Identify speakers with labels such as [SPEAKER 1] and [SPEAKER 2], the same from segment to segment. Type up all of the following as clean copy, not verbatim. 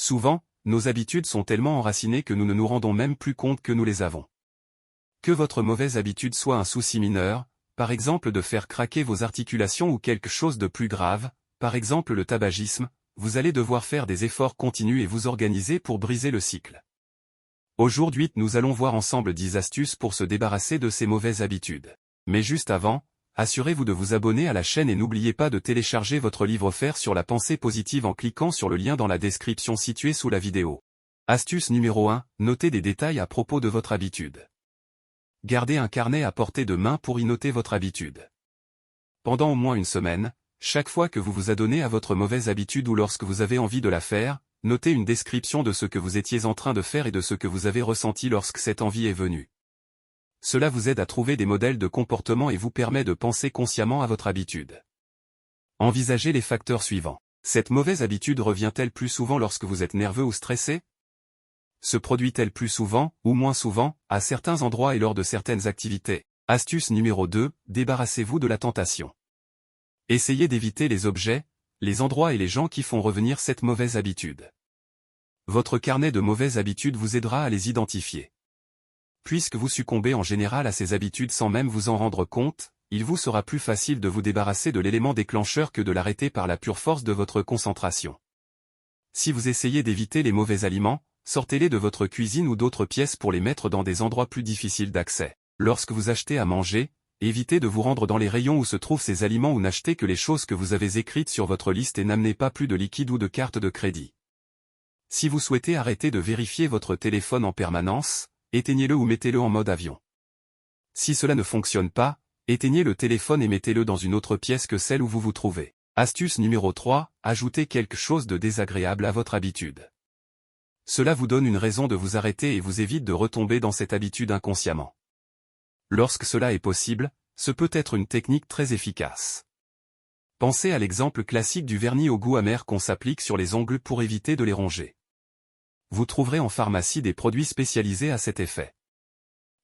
[SPEAKER 1] Souvent, nos habitudes sont tellement enracinées que nous ne nous rendons même plus compte que nous les avons. Que votre mauvaise habitude soit un souci mineur, par exemple de faire craquer vos articulations ou quelque chose de plus grave, par exemple le tabagisme, vous allez devoir faire des efforts continus et vous organiser pour briser le cycle. Aujourd'hui, nous allons voir ensemble 10 astuces pour se débarrasser de ces mauvaises habitudes. Mais juste avant, assurez-vous de vous abonner à la chaîne et n'oubliez pas de télécharger votre livre offert sur la pensée positive en cliquant sur le lien dans la description située sous la vidéo. Astuce numéro 1, notez des détails à propos de votre habitude. Gardez un carnet à portée de main pour y noter votre habitude. Pendant au moins une semaine, chaque fois que vous vous adonnez à votre mauvaise habitude ou lorsque vous avez envie de la faire, notez une description de ce que vous étiez en train de faire et de ce que vous avez ressenti lorsque cette envie est venue. Cela vous aide à trouver des modèles de comportement et vous permet de penser consciemment à votre habitude. Envisagez les facteurs suivants. Cette mauvaise habitude revient-elle plus souvent lorsque vous êtes nerveux ou stressé? Se produit-elle plus souvent, ou moins souvent, à certains endroits et lors de certaines activités? Astuce numéro 2, débarrassez-vous de la tentation. Essayez d'éviter les objets, les endroits et les gens qui font revenir cette mauvaise habitude. Votre carnet de mauvaises habitudes vous aidera à les identifier. Puisque vous succombez en général à ces habitudes sans même vous en rendre compte, il vous sera plus facile de vous débarrasser de l'élément déclencheur que de l'arrêter par la pure force de votre concentration. Si vous essayez d'éviter les mauvais aliments, sortez-les de votre cuisine ou d'autres pièces pour les mettre dans des endroits plus difficiles d'accès. Lorsque vous achetez à manger, évitez de vous rendre dans les rayons où se trouvent ces aliments ou n'achetez que les choses que vous avez écrites sur votre liste et n'amenez pas plus de liquide ou de carte de crédit. Si vous souhaitez arrêter de vérifier votre téléphone en permanence, éteignez-le ou mettez-le en mode avion. Si cela ne fonctionne pas, éteignez le téléphone et mettez-le dans une autre pièce que celle où vous vous trouvez. Astuce numéro 3, ajoutez quelque chose de désagréable à votre habitude. Cela vous donne une raison de vous arrêter et vous évite de retomber dans cette habitude inconsciemment. Lorsque cela est possible, ce peut être une technique très efficace. Pensez à l'exemple classique du vernis au goût amer qu'on s'applique sur les ongles pour éviter de les ronger. Vous trouverez en pharmacie des produits spécialisés à cet effet.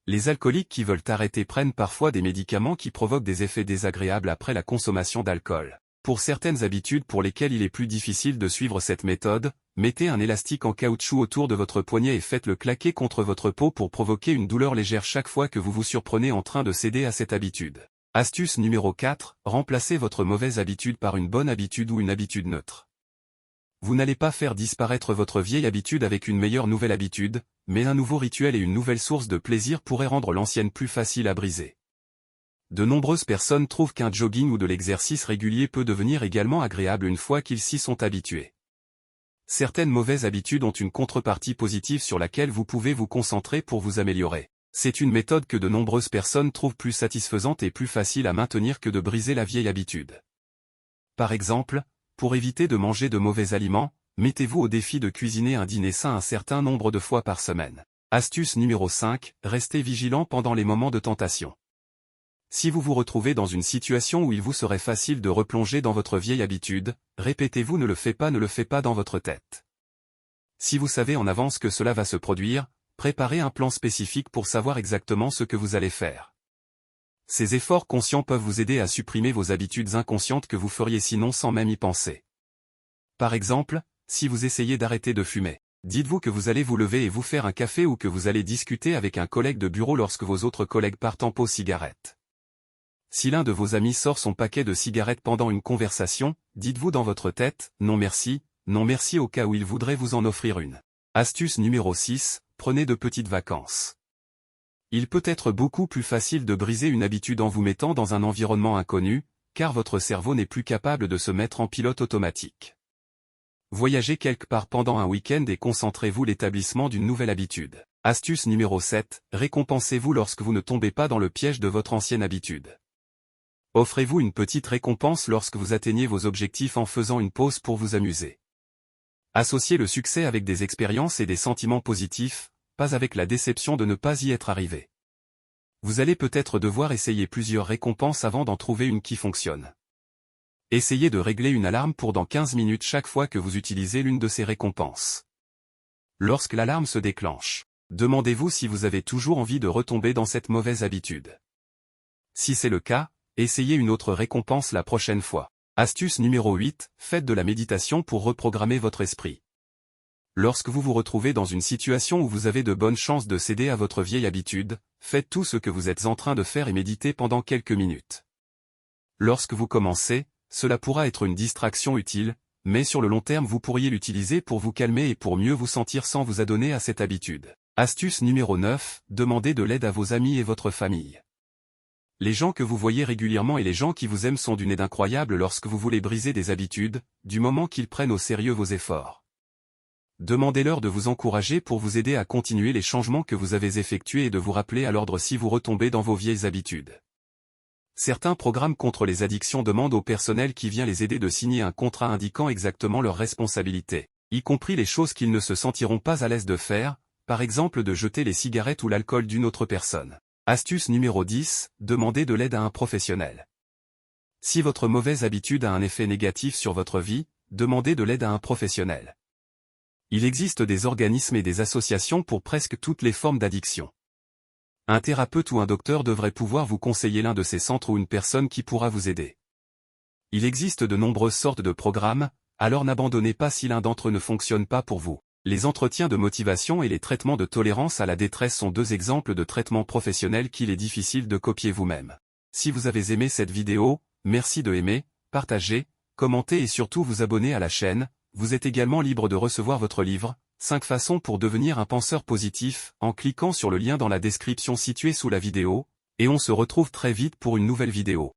[SPEAKER 1] Les alcooliques qui veulent arrêter prennent parfois des médicaments qui provoquent des effets désagréables après la consommation d'alcool. Pour certaines habitudes pour lesquelles il est plus difficile de suivre cette méthode, mettez un élastique en caoutchouc autour de votre poignet et faites-le claquer contre votre peau pour provoquer une douleur légère chaque fois que vous vous surprenez en train de céder à cette habitude. Astuce numéro 4, remplacez votre mauvaise habitude par une bonne habitude ou une habitude neutre. Vous n'allez pas faire disparaître votre vieille habitude avec une meilleure nouvelle habitude, mais un nouveau rituel et une nouvelle source de plaisir pourraient rendre l'ancienne plus facile à briser. De nombreuses personnes trouvent qu'un jogging ou de l'exercice régulier peut devenir également agréable une fois qu'ils s'y sont habitués. Certaines mauvaises habitudes ont une contrepartie positive sur laquelle vous pouvez vous concentrer pour vous améliorer. C'est une méthode que de nombreuses personnes trouvent plus satisfaisante et plus facile à maintenir que de briser la vieille habitude. Par exemple, pour éviter de manger de mauvais aliments, mettez-vous au défi de cuisiner un dîner sain un certain nombre de fois par semaine. Astuce numéro 5, restez vigilant pendant les moments de tentation. Si vous vous retrouvez dans une situation où il vous serait facile de replonger dans votre vieille habitude, répétez-vous ne le fais pas dans votre tête. Si vous savez en avance que cela va se produire, préparez un plan spécifique pour savoir exactement ce que vous allez faire. Ces efforts conscients peuvent vous aider à supprimer vos habitudes inconscientes que vous feriez sinon sans même y penser. Par exemple, si vous essayez d'arrêter de fumer, dites-vous que vous allez vous lever et vous faire un café ou que vous allez discuter avec un collègue de bureau lorsque vos autres collègues partent en pause cigarette. Si l'un de vos amis sort son paquet de cigarettes pendant une conversation, dites-vous dans votre tête, non merci au cas où il voudrait vous en offrir une. Astuce numéro 6, prenez de petites vacances. Il peut être beaucoup plus facile de briser une habitude en vous mettant dans un environnement inconnu, car votre cerveau n'est plus capable de se mettre en pilote automatique. Voyagez quelque part pendant un week-end et concentrez-vous l'établissement d'une nouvelle habitude. Astuce numéro 7, récompensez-vous lorsque vous ne tombez pas dans le piège de votre ancienne habitude. Offrez-vous une petite récompense lorsque vous atteignez vos objectifs en faisant une pause pour vous amuser. Associez le succès avec des expériences et des sentiments positifs, pas avec la déception de ne pas y être arrivé. Vous allez peut-être devoir essayer plusieurs récompenses avant d'en trouver une qui fonctionne. Essayez de régler une alarme pour dans 15 minutes chaque fois que vous utilisez l'une de ces récompenses. Lorsque l'alarme se déclenche, demandez-vous si vous avez toujours envie de retomber dans cette mauvaise habitude. Si c'est le cas, essayez une autre récompense la prochaine fois. Astuce numéro 8, faites de la méditation pour reprogrammer votre esprit. Lorsque vous vous retrouvez dans une situation où vous avez de bonnes chances de céder à votre vieille habitude, faites tout ce que vous êtes en train de faire et méditez pendant quelques minutes. Lorsque vous commencez, cela pourra être une distraction utile, mais sur le long terme vous pourriez l'utiliser pour vous calmer et pour mieux vous sentir sans vous adonner à cette habitude. Astuce numéro 9, demandez de l'aide à vos amis et votre famille. Les gens que vous voyez régulièrement et les gens qui vous aiment sont d'une aide incroyable lorsque vous voulez briser des habitudes, du moment qu'ils prennent au sérieux vos efforts. Demandez-leur de vous encourager pour vous aider à continuer les changements que vous avez effectués et de vous rappeler à l'ordre si vous retombez dans vos vieilles habitudes. Certains programmes contre les addictions demandent au personnel qui vient les aider de signer un contrat indiquant exactement leurs responsabilités, y compris les choses qu'ils ne se sentiront pas à l'aise de faire, par exemple de jeter les cigarettes ou l'alcool d'une autre personne. Astuce numéro 10, demandez de l'aide à un professionnel. Si votre mauvaise habitude a un effet négatif sur votre vie, demandez de l'aide à un professionnel. Il existe des organismes et des associations pour presque toutes les formes d'addiction. Un thérapeute ou un docteur devrait pouvoir vous conseiller l'un de ces centres ou une personne qui pourra vous aider. Il existe de nombreuses sortes de programmes, alors n'abandonnez pas si l'un d'entre eux ne fonctionne pas pour vous. Les entretiens de motivation et les traitements de tolérance à la détresse sont deux exemples de traitements professionnels qu'il est difficile de copier vous-même. Si vous avez aimé cette vidéo, merci de aimer, partager, commenter et surtout vous abonner à la chaîne. Vous êtes également libre de recevoir votre livre, 5 façons pour devenir un penseur positif, en cliquant sur le lien dans la description située sous la vidéo, et on se retrouve très vite pour une nouvelle vidéo.